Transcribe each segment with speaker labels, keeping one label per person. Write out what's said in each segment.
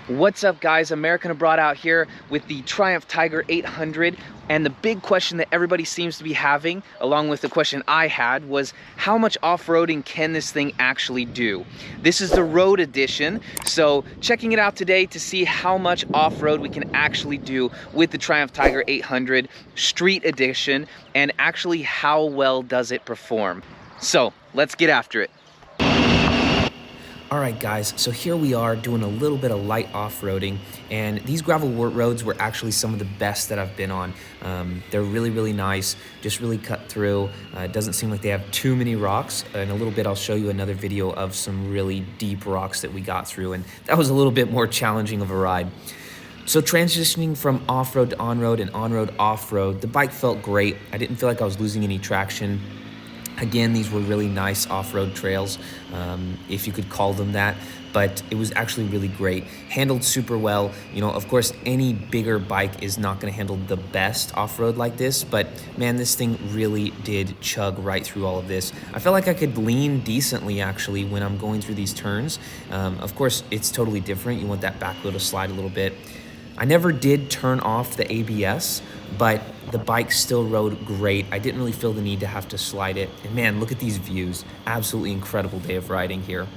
Speaker 1: What's up, guys? American Abroad out here with the Triumph Tiger 800, and the big question that everybody seems to be having, along with the question I had, was how much off-roading can this thing actually do? This is the road edition, so checking it out today to see how much off-road we can actually do with the Triumph Tiger 800 Street Edition, and actually how well does it perform. So let's get after it.
Speaker 2: Alright guys, so here we are doing a little bit of light off-roading, and these gravel roads were actually some of the best that I've been on. They're really nice, just really cut through. It doesn't seem like they have too many rocks. In a little bit I'll show you another video of some really deep rocks that we got through, and that was a little bit more challenging of a ride. So transitioning from off-road to on-road and on-road off-road, the bike felt great. I didn't feel like I was losing any traction. Again, these were really nice off-road trails, if you could call them that, but it was actually really great. Handled super well. You know, of course, any bigger bike is not going to handle the best off-road like this, but man, this thing really did chug right through all of this. I felt like I could lean decently, actually, when I'm going through these turns. Of course, it's totally different. You want that back wheel to slide a little bit. I never did turn off the ABS, but the bike still rode great. I didn't really feel the need to have to slide it. And man, look at these views. Absolutely incredible day of riding here.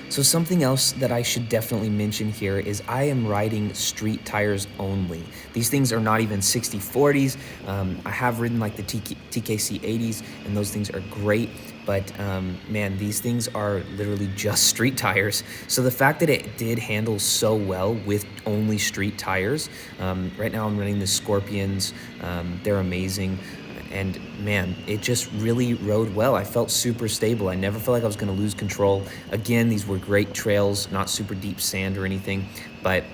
Speaker 2: So something else that I should definitely mention here is I am riding street tires only. These things are not even 60/40s. I have ridden like the TKC 80s, and those things are great. But man, these things are literally just street tires. So the fact that it did handle so well with only street tires, right now I'm running the Scorpions. They're amazing. And man, it just really rode well. I felt super stable. I never felt like I was going to lose control. Again, these were great trails, not super deep sand or anything. But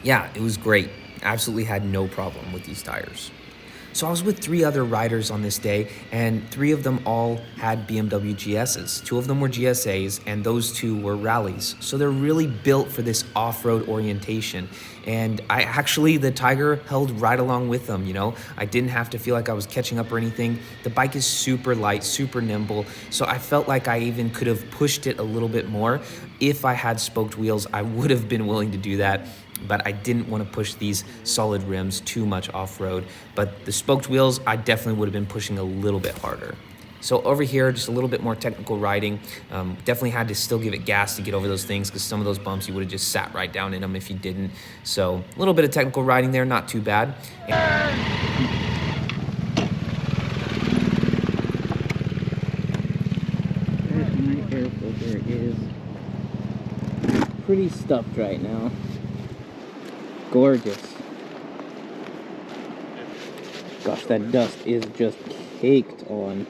Speaker 2: yeah, it was great. Absolutely had no problem with these tires. So I was with 3 other riders on this day, and 3 of them all had BMW GSs. 2 of them were GSAs, and those 2 were rallies. So they're really built for this off-road orientation. And the Tiger held right along with them, you know. I didn't have to feel like I was catching up or anything. The bike is super light, super nimble. So I felt like I even could have pushed it a little bit more. If I had spoked wheels, I would have been willing to do that. But I didn't want to push these solid rims too much off-road. But the spoked wheels, I definitely would have been pushing a little bit harder. So over here, just a little bit more technical riding. Definitely had to still give it gas to get over those things, because some of those bumps you would have just sat right down in them if you didn't. So a little bit of technical riding there, not too bad.
Speaker 3: There's my air filter is pretty stuffed right now. Gorgeous. Gosh, that dust is just caked on.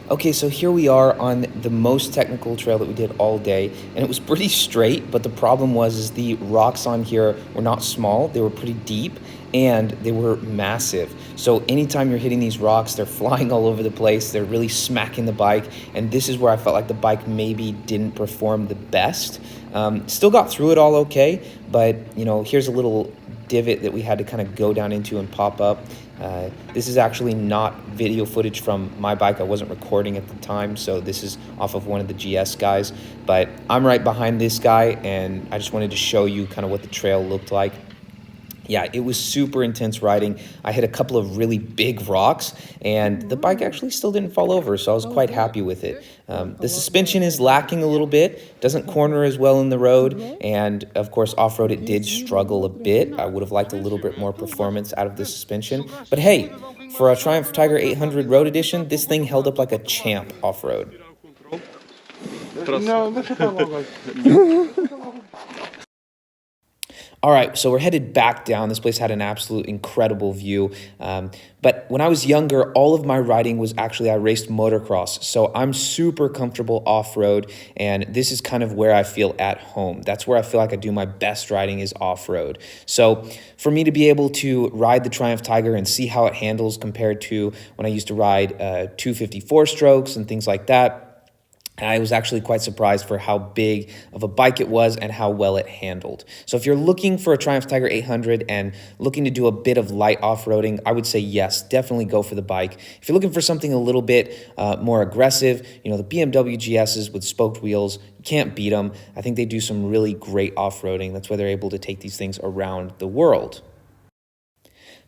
Speaker 2: Okay, so here we are on the most technical trail that we did all day, and it was pretty straight, but the problem was the rocks on here were not small, they were pretty deep, and they were massive. So anytime you're hitting these rocks, they're flying all over the place, they're really smacking the bike, and this is where I felt like the bike maybe didn't perform the best. Still got through it all okay, but you know, here's a little divot that we had to kind of go down into and pop up. This is actually not video footage from my bike. I wasn't recording at the time, so this is off of one of the GS guys, but I'm right behind this guy, and I just wanted to show you kind of what the trail looked like. Yeah, it was super intense riding. I hit a couple of really big rocks, and the bike actually still didn't fall over, so I was quite happy with it. The suspension is lacking a little bit, doesn't corner as well in the road, and of course off-road it did struggle a bit. I would have liked a little bit more performance out of the suspension, but hey, for a Triumph Tiger 800 Road Edition, this thing held up like a champ off-road. All right, so we're headed back down. This place had an absolute incredible view. But when I was younger, all of my riding was actually, I raced motocross. So I'm super comfortable off-road, and this is kind of where I feel at home. That's where I feel like I do my best riding is off-road. So for me to be able to ride the Triumph Tiger and see how it handles compared to when I used to ride 254 strokes and things like that, I was actually quite surprised for how big of a bike it was and how well it handled. So if you're looking for a Triumph Tiger 800 and looking to do a bit of light off-roading, I would say yes, definitely go for the bike. If you're looking for something a little bit more aggressive, you know, the BMW GSs with spoked wheels, you can't beat them. I think they do some really great off-roading. That's why they're able to take these things around the world.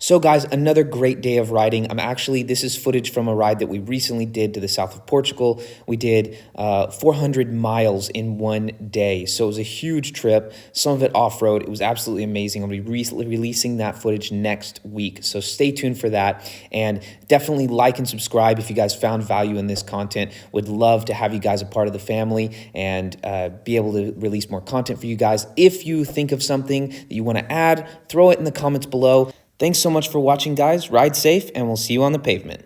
Speaker 2: So guys, another great day of riding. This is footage from a ride that we recently did to the south of Portugal. We did 400 miles in one day. So it was a huge trip, some of it off-road. It was absolutely amazing. I'll be releasing that footage next week. So stay tuned for that, and definitely like and subscribe if you guys found value in this content. Would love to have you guys a part of the family and be able to release more content for you guys. If you think of something that you want to add, throw it in the comments below. Thanks so much for watching, guys. Ride safe, and we'll see you on the pavement.